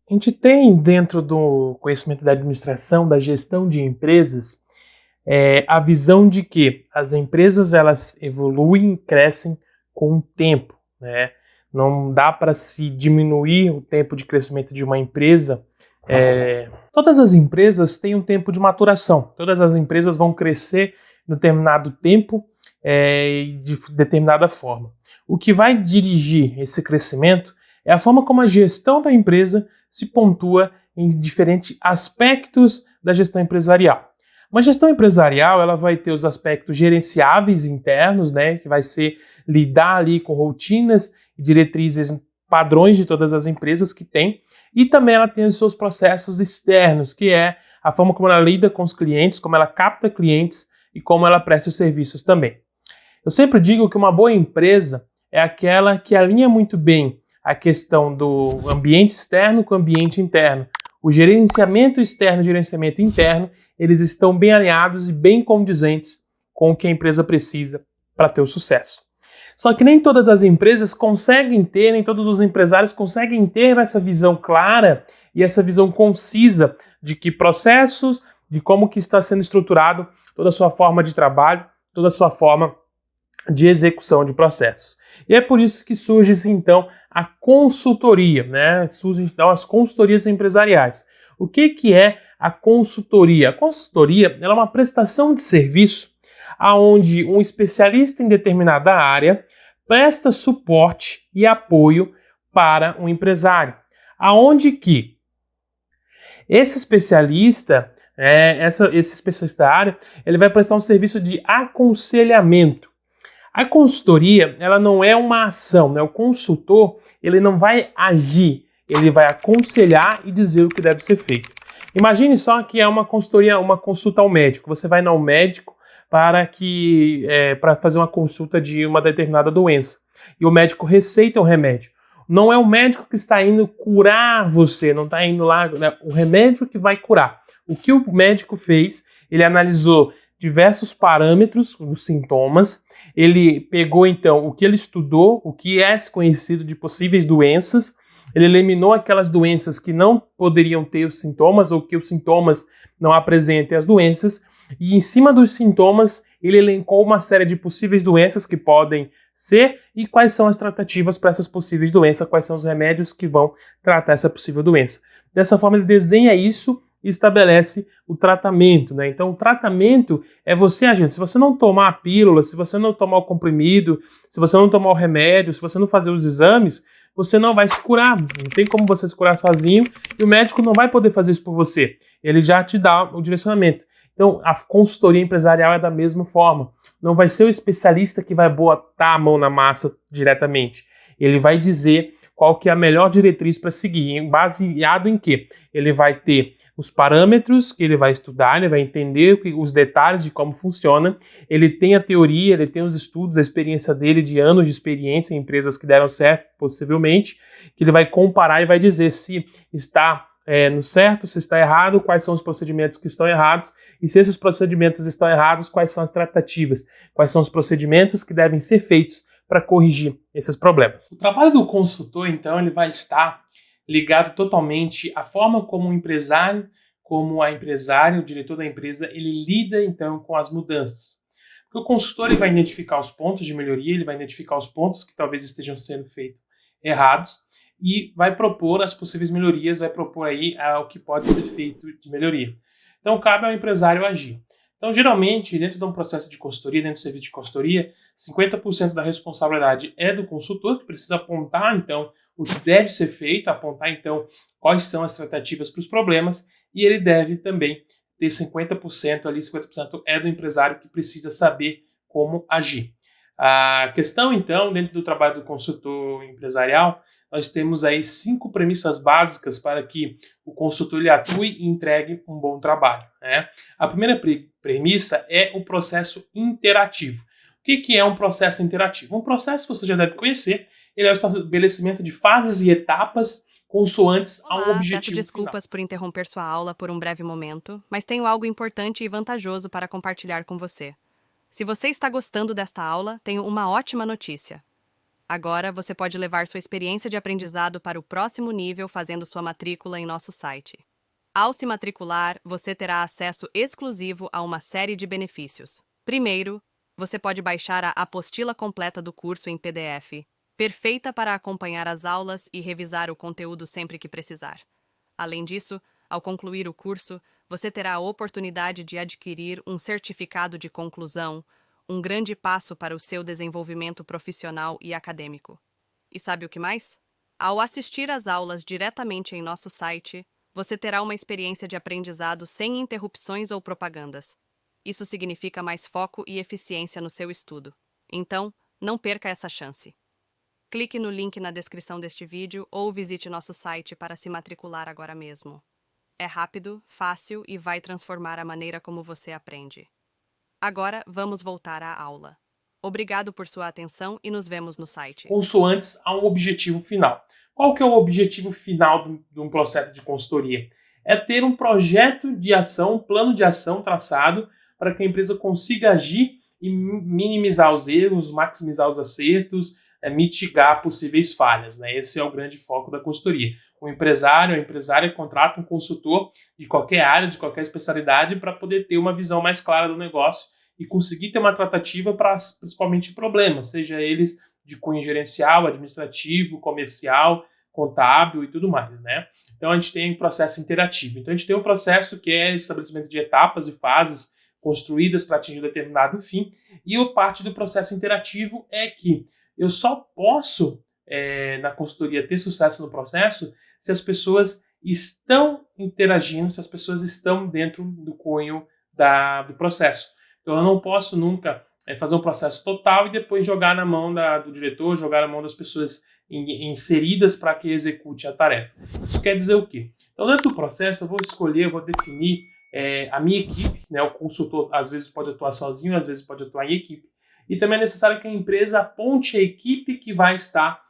A gente tem dentro do conhecimento da administração, da gestão de empresas, a visão de que as empresas elas evoluem, crescem com o tempo, né? Não dá para se diminuir o tempo de crescimento de uma empresa. Todas as empresas têm um tempo de maturação. Todas as empresas vão crescer em determinado tempo e de determinada forma. O que vai dirigir esse crescimento é a forma como a gestão da empresa se pontua em diferentes aspectos da gestão empresarial. Uma gestão empresarial ela vai ter os aspectos gerenciáveis internos, né, que vai ser lidar ali com rotinas e diretrizes padrões de todas as empresas que tem, e também ela tem os seus processos externos, que é a forma como ela lida com os clientes, como ela capta clientes e como ela presta os serviços também. Eu sempre digo que uma boa empresa é aquela que alinha muito bem a questão do ambiente externo com o ambiente interno. O gerenciamento externo e o gerenciamento interno, eles estão bem alinhados e bem condizentes com o que a empresa precisa para ter o sucesso. Só que nem todas as empresas conseguem ter, nem todos os empresários conseguem ter essa visão clara e essa visão concisa de que processos, de como que está sendo estruturado toda a sua forma de trabalho, toda a sua forma de execução de processos. E é por isso que surge, então, a consultoria, né? Surgem, então, as consultorias empresariais. O que é a consultoria? A consultoria ela é uma prestação de serviço onde um especialista em determinada área presta suporte e apoio para um empresário. Aonde que esse especialista, esse especialista da área, ele vai prestar um serviço de aconselhamento. A consultoria, ela não é uma ação, né? O consultor, ele não vai agir, ele vai aconselhar e dizer o que deve ser feito. Imagine só que é uma consultoria, uma consulta ao médico. Você vai ao médico para fazer uma consulta de uma determinada doença. E o médico receita o remédio. Não é o médico que está indo curar você, não está indo lá, né? O remédio que vai curar. O que o médico fez, ele analisou diversos parâmetros dos sintomas, ele pegou então o que ele estudou, o que é conhecido de possíveis doenças, ele eliminou aquelas doenças que não poderiam ter os sintomas ou que os sintomas não apresentem as doenças, e em cima dos sintomas ele elencou uma série de possíveis doenças que podem ser e quais são as tratativas para essas possíveis doenças, quais são os remédios que vão tratar essa possível doença. Dessa forma ele desenha isso e estabelece o tratamento, né? Então, o tratamento é você agir. Se você não tomar a pílula, se você não tomar o comprimido, se você não tomar o remédio, se você não fazer os exames, você não vai se curar. Não tem como você se curar sozinho e o médico não vai poder fazer isso por você. Ele já te dá o direcionamento. Então, a consultoria empresarial é da mesma forma. Não vai ser o especialista que vai botar a mão na massa diretamente. Ele vai dizer qual que é a melhor diretriz para seguir, baseado em quê? Ele vai ter os parâmetros que ele vai estudar, ele vai entender os detalhes de como funciona, ele tem a teoria, ele tem os estudos, a experiência dele de anos de experiência em empresas que deram certo, possivelmente, que ele vai comparar e vai dizer se está no certo, se está errado, quais são os procedimentos que estão errados, e se esses procedimentos estão errados, quais são as tratativas, quais são os procedimentos que devem ser feitos para corrigir esses problemas. O trabalho do consultor, então, ele vai estar ligado totalmente à forma como o empresário, como a empresária, o diretor da empresa, ele lida, então, com as mudanças. Porque o consultor ele vai identificar os pontos de melhoria, ele vai identificar os pontos que talvez estejam sendo feitos errados e vai propor as possíveis melhorias, vai propor aí o que pode ser feito de melhoria. Então, cabe ao empresário agir. Então, geralmente, dentro de um processo de consultoria, dentro do serviço de consultoria, 50% da responsabilidade é do consultor, que precisa apontar, então, o que deve ser feito, apontar, então, quais são as tratativas para os problemas, e ele deve também ter 50% ali, 50% é do empresário que precisa saber como agir. A questão, então, dentro do trabalho do consultor empresarial, nós temos aí 5 premissas básicas para que o consultor ele atue e entregue um bom trabalho, né? A primeira premissa é o processo interativo. O que é um processo interativo? Um processo você já deve conhecer, ele é o estabelecimento de fases e etapas consoantes a um Olá, objetivo peço final. desculpas por interromper sua aula por um breve momento, mas tenho algo importante e vantajoso para compartilhar com você. Se você está gostando desta aula, tenho uma ótima notícia. Agora, você pode levar sua experiência de aprendizado para o próximo nível fazendo sua matrícula em nosso site. Ao se matricular, você terá acesso exclusivo a uma série de benefícios. Primeiro, você pode baixar a apostila completa do curso em PDF, perfeita para acompanhar as aulas e revisar o conteúdo sempre que precisar. Além disso, ao concluir o curso, você terá a oportunidade de adquirir um certificado de conclusão, um grande passo para o seu desenvolvimento profissional e acadêmico. E sabe o que mais? Ao assistir às aulas diretamente em nosso site, você terá uma experiência de aprendizado sem interrupções ou propagandas. Isso significa mais foco e eficiência no seu estudo. Então, não perca essa chance. Clique no link na descrição deste vídeo ou visite nosso site para se matricular agora mesmo. É rápido, fácil e vai transformar a maneira como você aprende. Agora, vamos voltar à aula. Obrigado por sua atenção e nos vemos no site. Consoantes a um objetivo final. Qual que é o objetivo final de um processo de consultoria? É ter um projeto de ação, um plano de ação traçado para que a empresa consiga agir e minimizar os erros, maximizar os acertos, mitigar possíveis falhas, né? Esse é o grande foco da consultoria. O empresário, a empresária contrata um consultor de qualquer área, de qualquer especialidade, para poder ter uma visão mais clara do negócio e conseguir ter uma tratativa para principalmente problemas, seja eles de cunho gerencial, administrativo, comercial, contábil e tudo mais, né? Então a gente tem um processo interativo. Então a gente tem um processo que é estabelecimento de etapas e fases construídas para atingir um determinado fim, e a parte do processo interativo é que eu só posso, na consultoria, ter sucesso no processo se as pessoas estão interagindo, se as pessoas estão dentro do cunho do processo. Então eu não posso nunca fazer um processo total e depois jogar na mão do diretor, jogar na mão das pessoas inseridas para que execute a tarefa. Isso quer dizer o quê? Então dentro do processo eu vou escolher, eu vou definir a minha equipe, né? O consultor às vezes pode atuar sozinho, às vezes pode atuar em equipe. E também é necessário que a empresa aponte a equipe que vai estar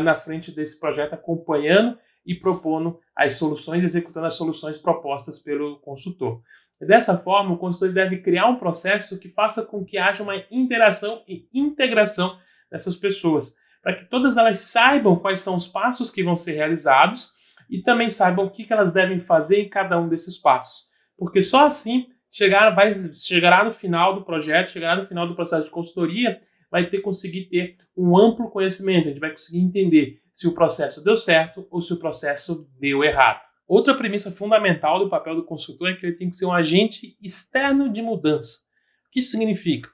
na frente desse projeto, acompanhando e propondo as soluções, executando as soluções propostas pelo consultor. E dessa forma, o consultor deve criar um processo que faça com que haja uma interação e integração dessas pessoas, para que todas elas saibam quais são os passos que vão ser realizados e também saibam o que elas devem fazer em cada um desses passos. Porque só assim chegará no final do projeto, chegará no final do processo de consultoria, vai conseguir ter um amplo conhecimento, a gente vai conseguir entender se o processo deu certo ou se o processo deu errado. Outra premissa fundamental do papel do consultor é que ele tem que ser um agente externo de mudança. O que isso significa?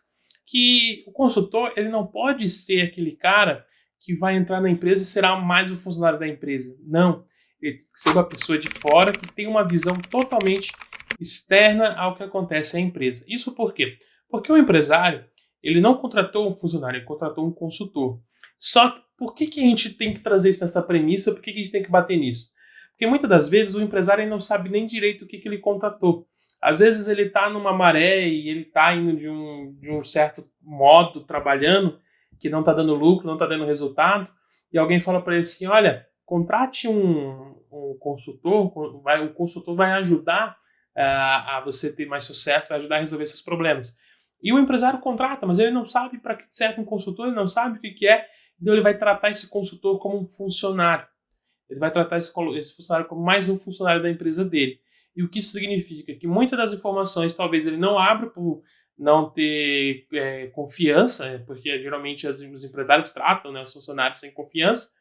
Que o consultor ele não pode ser aquele cara que vai entrar na empresa e será mais um funcionário da empresa. Não. Ele tem que ser uma pessoa de fora que tem uma visão totalmente externa ao que acontece na empresa. Isso por quê? Porque o empresário ele não contratou um funcionário, ele contratou um consultor. Só que por que a gente tem que trazer isso nessa premissa? Por que a gente tem que bater nisso? Porque muitas das vezes o empresário não sabe nem direito o que ele contratou. Às vezes ele está numa maré e ele está indo de um certo modo, trabalhando, que não está dando lucro, não está dando resultado, e alguém fala para ele assim, olha, contrate um consultor, o consultor vai ajudar a você ter mais sucesso, vai ajudar a resolver seus problemas. E o empresário contrata, mas ele não sabe para que serve um consultor, ele não sabe o que é, então ele vai tratar esse consultor como um funcionário. Ele vai tratar esse funcionário como mais um funcionário da empresa dele. E o que isso significa? Que muitas das informações talvez ele não abra por não ter confiança, porque geralmente os empresários tratam, né, os funcionários sem confiança.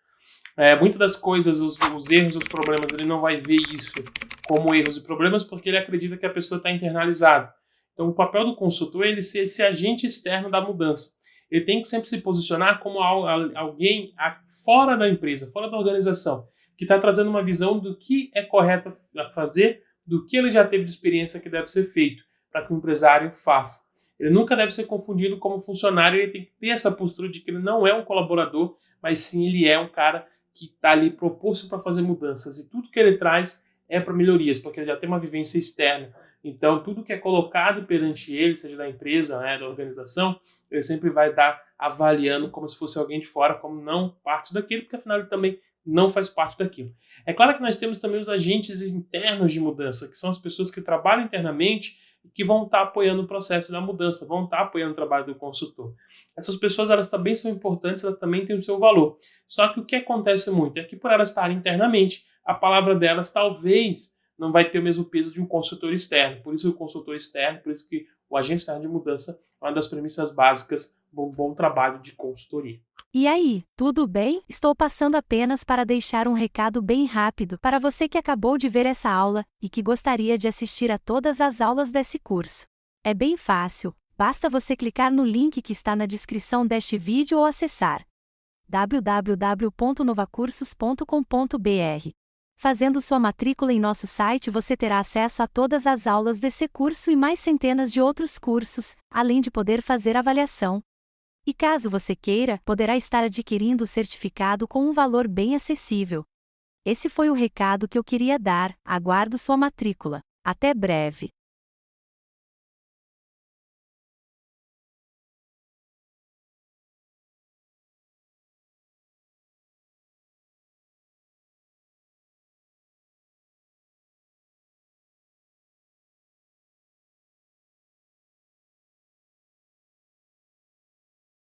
Muitas das coisas, os erros, os problemas, ele não vai ver isso como erros e problemas porque ele acredita que a pessoa está internalizada. Então o papel do consultor é ele ser esse agente externo da mudança. Ele tem que sempre se posicionar como alguém fora da empresa, fora da organização, que está trazendo uma visão do que é correto a fazer, do que ele já teve de experiência que deve ser feito, para que o empresário faça. Ele nunca deve ser confundido como funcionário, ele tem que ter essa postura de que ele não é um colaborador, mas sim ele é um cara que está ali proposto para fazer mudanças, e tudo que ele traz é para melhorias, porque ele já tem uma vivência externa. Então, tudo que é colocado perante ele, seja da empresa, né, da organização, ele sempre vai estar avaliando como se fosse alguém de fora, como não parte daquilo, porque afinal ele também não faz parte daquilo. É claro que nós temos também os agentes internos de mudança, que são as pessoas que trabalham internamente, e que vão estar apoiando o processo da mudança, vão estar apoiando o trabalho do consultor. Essas pessoas, elas também são importantes, elas também têm o seu valor. Só que o que acontece muito é que, por elas estarem internamente, a palavra delas talvez não vai ter o mesmo peso de um consultor externo. Por isso o consultor externo, por isso que o agente externo de mudança é uma das premissas básicas de um bom trabalho de consultoria. E aí, tudo bem? Estou passando apenas para deixar um recado bem rápido para você que acabou de ver essa aula e que gostaria de assistir a todas as aulas desse curso. É bem fácil, basta você clicar no link que está na descrição deste vídeo ou acessar www.novacursos.com.br. Fazendo sua matrícula em nosso site, você terá acesso a todas as aulas desse curso e mais centenas de outros cursos, além de poder fazer avaliação. E caso você queira, poderá estar adquirindo o certificado com um valor bem acessível. Esse foi o recado que eu queria dar. Aguardo sua matrícula. Até breve!